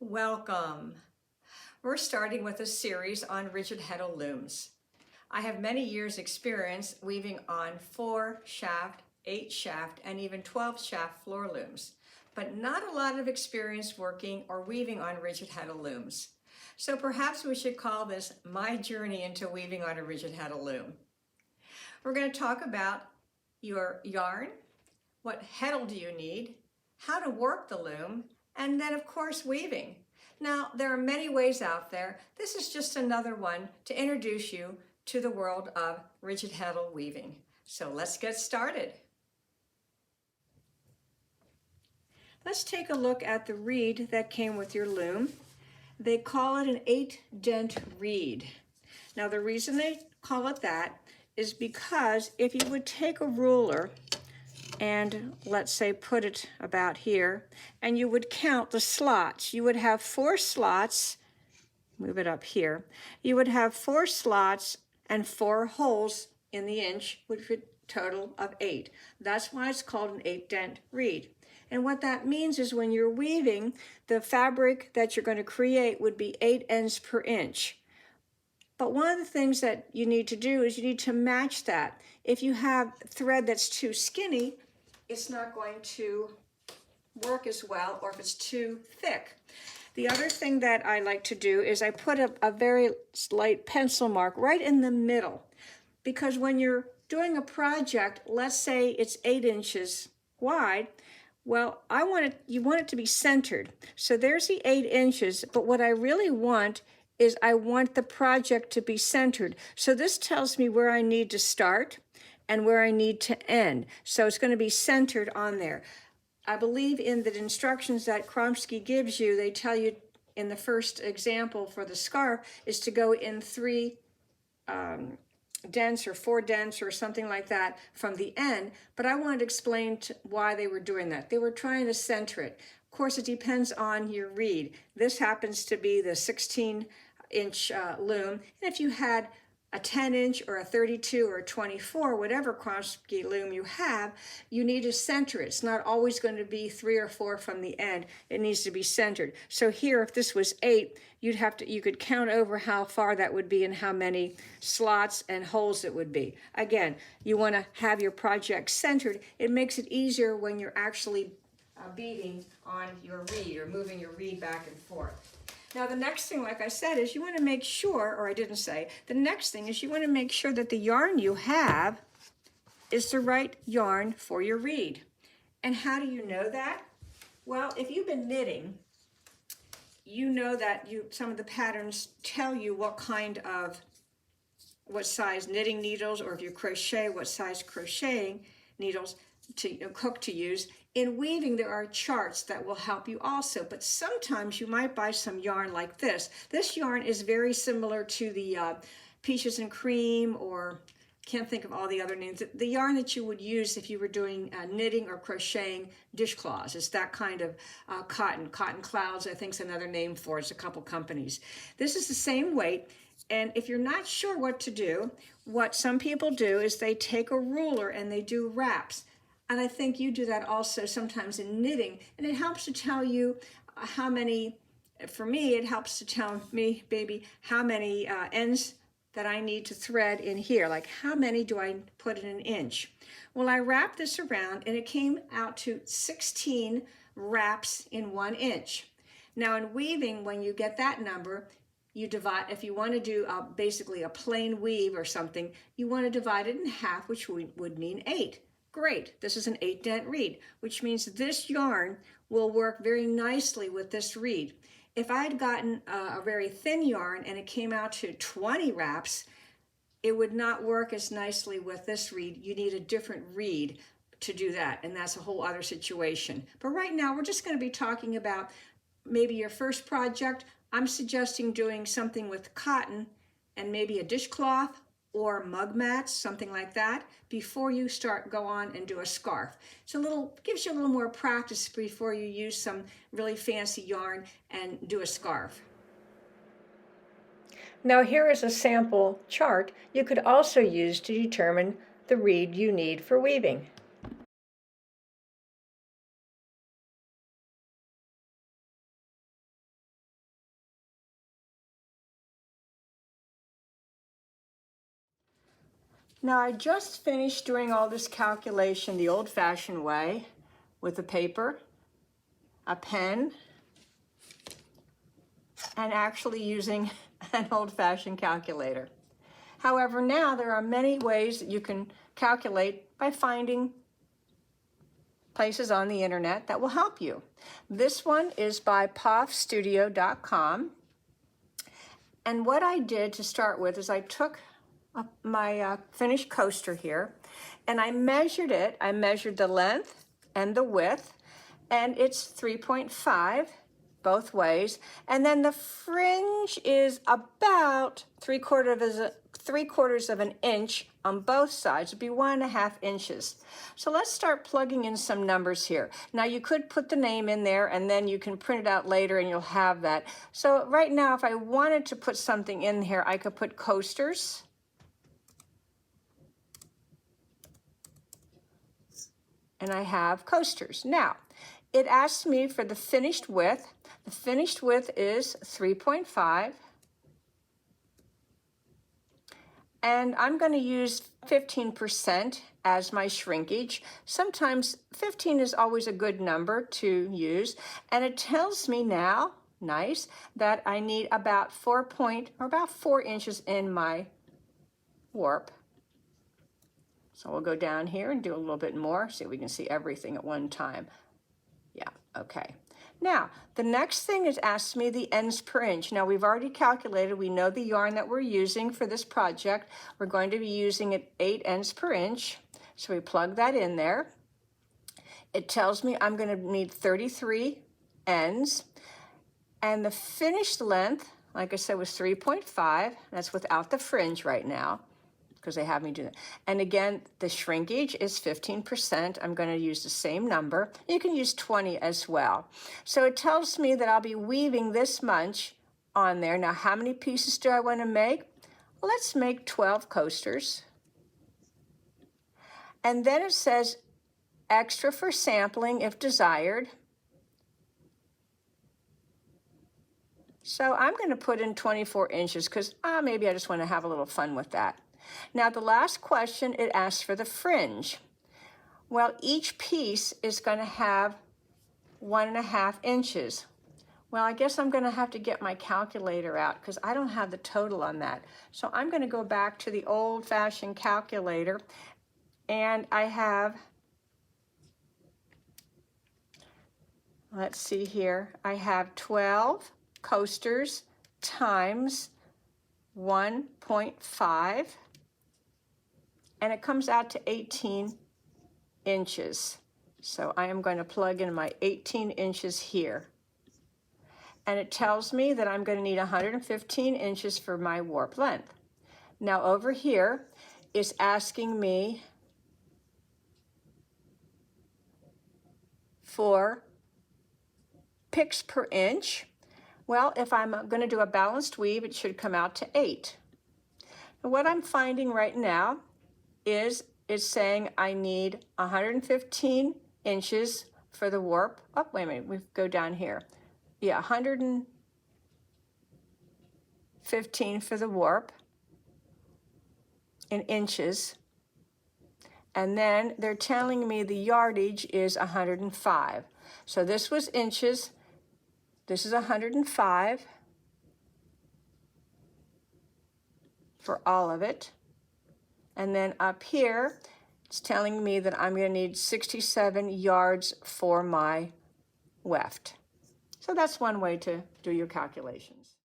Welcome. We're starting with a series on rigid heddle looms. I have many years experience weaving on 4-shaft, 8-shaft, and even 12-shaft floor looms, but not a lot of experience working or weaving on rigid heddle looms. So perhaps we should call this my journey into weaving on a rigid heddle loom. We're going to talk about your yarn, what heddle do you need, how to work the loom, and then of course weaving. Now there are many ways out there. This is just another one to introduce you to the world of rigid heddle weaving. So let's get started. Let's take a look at the reed that came with your loom. They call it an 8-dent reed. Now the reason they call it that is because if you would take a ruler and let's say put it about here, and you would count the slots. You would have 4 slots, move it up here. You would have 4 slots and 4 holes in the inch, which would total of 8. That's why it's called an 8-dent reed. And what that means is when you're weaving, the fabric that you're going to create would be 8 ends per inch. But one of the things that you need to do is you need to match that. If you have thread that's too skinny, it's not going to work as well, or if it's too thick. The other thing that I like to do is I put a very light pencil mark right in the middle, because when you're doing a project, let's say it's 8 inches wide, well, you want it to be centered. So there's the 8 inches, but what I really want is I want the project to be centered. So this tells me where I need to start and where I need to end. So it's going to be centered on there. I believe in the instructions that Kromsky gives you, they tell you in the first example for the scarf is to go in 3 dents or 4 dents or something like that from the end, but I wanted to explain why they were doing that. They were trying to center it. Of course, it depends on your reed. This happens to be the 16-inch loom, and if you had a 10-inch or a 32 or a 24, whatever Kromsky loom you have, you need to center it. It's not always going to be 3 or 4 from the end. It needs to be centered. So here, if this was 8, you could count over how far that would be and how many slots and holes it would be. Again, you want to have your project centered. It makes it easier when you're actually beating on your reed or moving your reed back and forth. Now the next thing, like I said, is you want to make sure, or I didn't say, the next thing is you want to make sure that the yarn you have is the right yarn for your reed. And how do you know that? Well, if you've been knitting, you know that some of the patterns tell you what size knitting needles, or if you crochet, what size crocheting needles to hook to use. In weaving, there are charts that will help you also, but sometimes you might buy some yarn like this. This yarn is very similar to the Peaches and Cream, or can't think of all the other names. The yarn that you would use if you were doing knitting or crocheting dishcloths. It's that kind of cotton. Cotton Clouds, I think, is another name for it. It's a couple companies. This is the same weight, and if you're not sure what to do, what some people do is they take a ruler and they do wraps. And I think you do that also sometimes in knitting, and it helps to tell you how many, for me, it helps to tell me, baby, how many ends that I need to thread in here, like how many do I put in an inch. Well, I wrapped this around and it came out to 16 wraps in 1 inch. Now in weaving, when you get that number, you divide, if you want to do basically a plain weave or something, you want to divide it in half, which would mean 8. Great, this is an 8-dent reed, which means this yarn will work very nicely with this reed. If I had gotten a very thin yarn and it came out to 20 wraps, it would not work as nicely with this reed. You need a different reed to do that, and that's a whole other situation. But right now, we're just going to be talking about maybe your first project. I'm suggesting doing something with cotton and maybe a dishcloth or mug mats, something like that, before you go on and do a scarf. It's gives you a little more practice before you use some really fancy yarn and do a scarf. Now here is a sample chart you could also use to determine the reed you need for weaving. Now I just finished doing all this calculation the old-fashioned way with a paper, a pen, and actually using an old-fashioned calculator. However, now there are many ways that you can calculate by finding places on the internet that will help you. This one is by pofstudio.com. And what I did to start with is I took my finished coaster here and I measured it. I measured the length and the width, and it's 3.5 both ways. And then the fringe is about 3/4 of an inch on both sides. It'd be 1.5 inches. So let's start plugging in some numbers here. Now you could put the name in there and then you can print it out later and you'll have that. So right now, if I wanted to put something in here, I could put coasters. And I have coasters. Now, it asks me for the finished width. The finished width is 3.5. And I'm going to use 15% as my shrinkage. Sometimes 15 is always a good number to use. And it tells me now, nice, that I need about 4 inches in my warp. So we'll go down here and do a little bit more so we can see everything at one time. Yeah, okay. Now, the next thing is ask me the ends per inch. Now, we've already calculated, we know the yarn that we're using for this project. We're going to be using it 8 ends per inch. So we plug that in there. It tells me I'm going to need 33 ends. And the finished length, like I said, was 3.5. That's without the fringe right now, because they have me do that. And again, the shrinkage is 15%. I'm going to use the same number. You can use 20 as well. So it tells me that I'll be weaving this much on there. Now, how many pieces do I want to make? Well, let's make 12 coasters. And then it says extra for sampling if desired. So I'm going to put in 24 inches because maybe I just want to have a little fun with that. Now, the last question, it asks for the fringe. Well, each piece is going to have 1.5 inches. Well, I guess I'm going to have to get my calculator out because I don't have the total on that. So I'm going to go back to the old-fashioned calculator, and I have, let's see here, I have 12 coasters times 1.5. and it comes out to 18 inches. So I am going to plug in my 18 inches here. And it tells me that I'm going to need 115 inches for my warp length. Now over here is asking me for picks per inch. Well, if I'm going to do a balanced weave, it should come out to 8. And what I'm finding right now is it's saying I need 115 inches for the warp. Oh, wait a minute, we go down here. Yeah, 115 for the warp in inches. And then they're telling me the yardage is 105. So this was inches. This is 105 for all of it. And then up here, it's telling me that I'm going to need 67 yards for my weft. So that's one way to do your calculations.